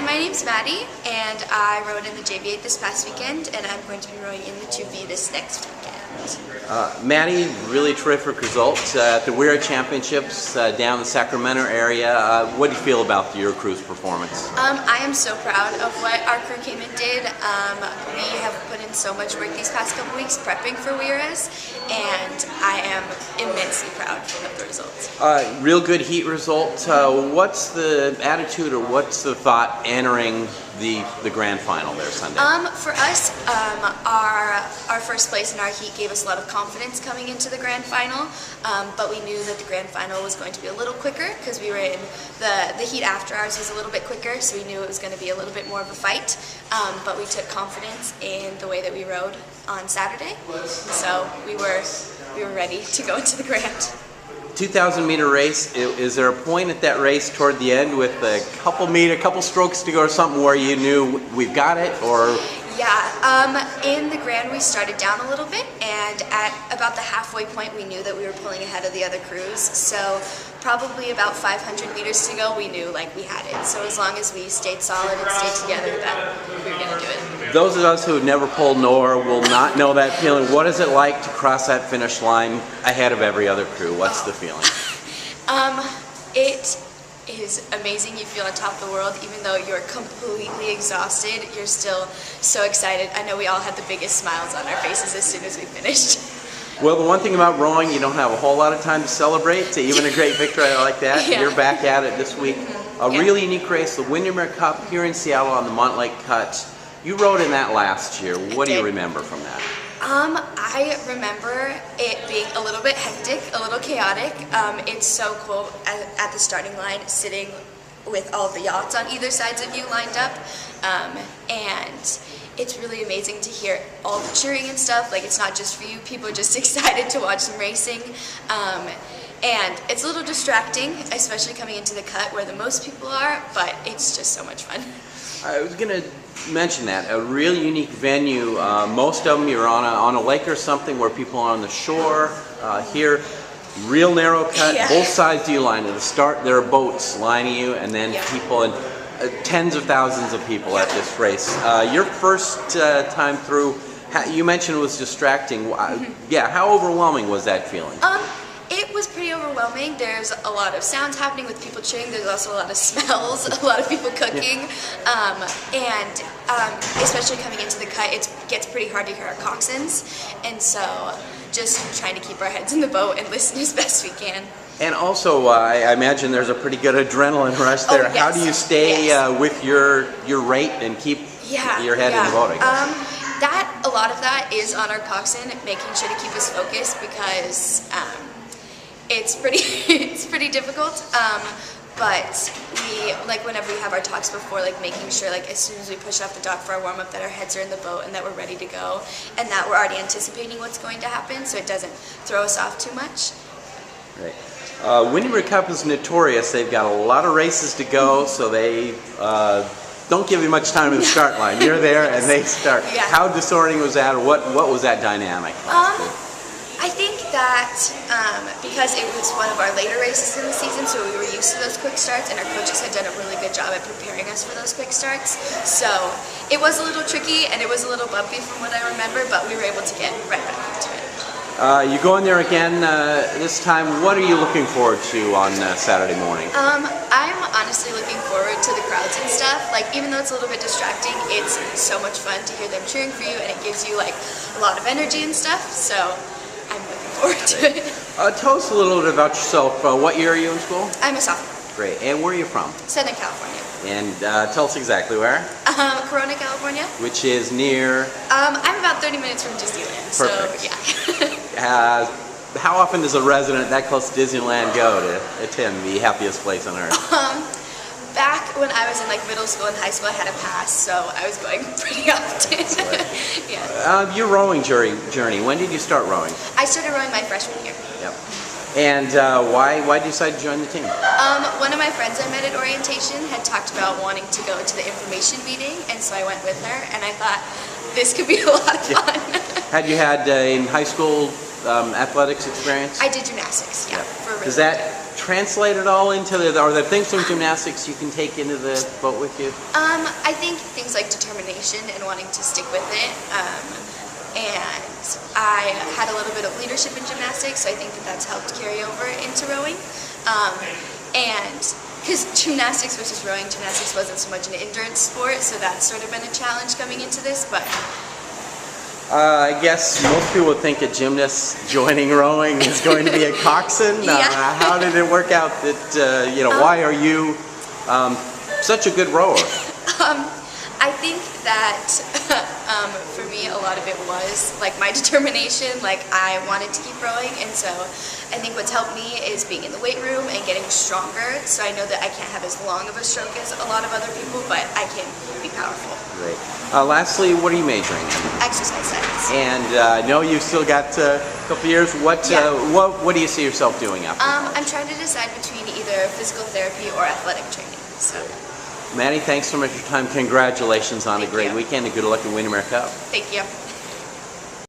my name's Maddie, and I rowed in the JV8 this past weekend, and I'm going to be rowing in the 2V this next weekend. Maddie, really terrific results at the WIRA Championships down in the Sacramento area. What do you feel about your crew's performance? I am so proud of what our crew came and did. We have put in so much work these past couple weeks prepping for WIRAs, and I am immensely proud of the results. Real good heat result. What's the attitude or what's the thought entering the grand final there Sunday? For us, our first place in our heat gave us a lot of confidence coming into the grand final, but we knew that the grand final was going to be a little quicker because we were in the heat after ours was a little bit quicker, so we knew it was going to be a little bit more of a fight, but we took confidence in the way that we rowed on Saturday, so we were ready to go into the grand. 2,000-meter race. Is there a point at that race toward the end with a couple strokes to go or something where you knew we've got it, or? Yeah, in the grand we started down a little bit, and at about the halfway point we knew that we were pulling ahead of the other crews, so probably about 500 meters to go we knew like we had it. So as long as we stayed solid and stayed together, that we were going to do it. Those of us who have never pulled NOR will not know that feeling. What is it like to cross that finish line ahead of every other crew? What's the feeling? It is amazing. You feel on top of the world, even though you're completely exhausted, you're still so excited. I know we all had the biggest smiles on our faces as soon as we finished. Well, the one thing about rowing, you don't have a whole lot of time to celebrate, even a great victory like that. Yeah. You're back at it this week. A really unique race, the Windermere Cup here in Seattle on the Montlake Cut. You rowed in that last year. What do you remember from that? I remember it being a little bit hectic, a little chaotic. It's so cool at the starting line, sitting with all the yachts on either sides of you lined up, and it's really amazing to hear all the cheering and stuff. Like, it's not just for you, people are just excited to watch them racing, and it's a little distracting, especially coming into the cut where the most people are, but it's just so much fun. I was going to mention that, a really unique venue. Most of them you're on a lake or something where people are on the shore. Here, real narrow cut, both sides of you line. At the start there are boats lining you, and then people, and tens of thousands of people at this race. Your first time through, you mentioned it was distracting. Yeah, how overwhelming was that feeling? It was pretty overwhelming. There's a lot of sounds happening with people cheering. There's also a lot of smells, a lot of people cooking, and especially coming into the cut, it gets pretty hard to hear our coxswains, and so just trying to keep our heads in the boat and listen as best we can. And also, I imagine there's a pretty good adrenaline rush there. Oh, yes. How do you stay with your rate and keep your head in the boat, I guess? A lot of that is on our coxswain, making sure to keep us focused because it's pretty difficult, but we, like, whenever we have our talks before, like, making sure, like, as soon as we push off the dock for our warm-up, that our heads are in the boat and that we're ready to go, and that we're already anticipating what's going to happen, so it doesn't throw us off too much. Right. Windermere Cup is notorious. They've got a lot of races to go, so they don't give you much time in the start line. You're there and they start. Yeah. How disorienting was that, or what was that dynamic? I think that because it was one of our later races in the season, so we were used to those quick starts, and our coaches had done a really good job at preparing us for those quick starts. So it was a little tricky and it was a little bumpy from what I remember, but we were able to get right back into it. You go in there again this time. What are you looking forward to on Saturday morning? I'm honestly looking forward to the crowds and stuff. Like, even though it's a little bit distracting, it's so much fun to hear them cheering for you, and it gives you like a lot of energy and stuff. So I'm looking forward to it. Tell us a little bit about yourself. What year are you in school? I'm a sophomore. Great. And where are you from? Southern California. And tell us exactly where? Corona, California. Which is near? I'm about 30 minutes from Disneyland. Perfect. So, yeah. How often does a resident that close to Disneyland go to attend the happiest place on earth? Back when I was in like middle school and high school, I had a pass, so I was going pretty often. Yeah. Your rowing journey, when did you start rowing? I started rowing my freshman year. Yep. And why did you decide to join the team? One of my friends I met at orientation had talked about wanting to go to the information meeting, and so I went with her, and I thought this could be a lot of fun. Had you had in high school athletics experience? I did gymnastics, yeah. For Does that translate it all into are there things from gymnastics you can take into the boat with you? I think things like determination and wanting to stick with it. And I had a little bit of leadership in gymnastics, so I think that that's helped carry over into rowing. And because gymnastics versus rowing, gymnastics wasn't so much an endurance sport, so that's sort of been a challenge coming into this. But I guess most people would think a gymnast joining rowing is going to be a coxswain. Yeah. How did it work out that, why are you such a good rower? I think that for me, a lot of it was like my determination. Like I wanted to keep rowing, and so I think what's helped me is being in the weight room and getting stronger. So I know that I can't have as long of a stroke as a lot of other people, but I can be powerful. Great. Lastly, what are you majoring in? Exercise science. And I know you've still got a couple years. What do you see yourself doing after college? I'm trying to decide between either physical therapy or athletic training. So. Maddie, thanks so much for your time. Congratulations on a great weekend and good luck in Windermere Cup. Thank you.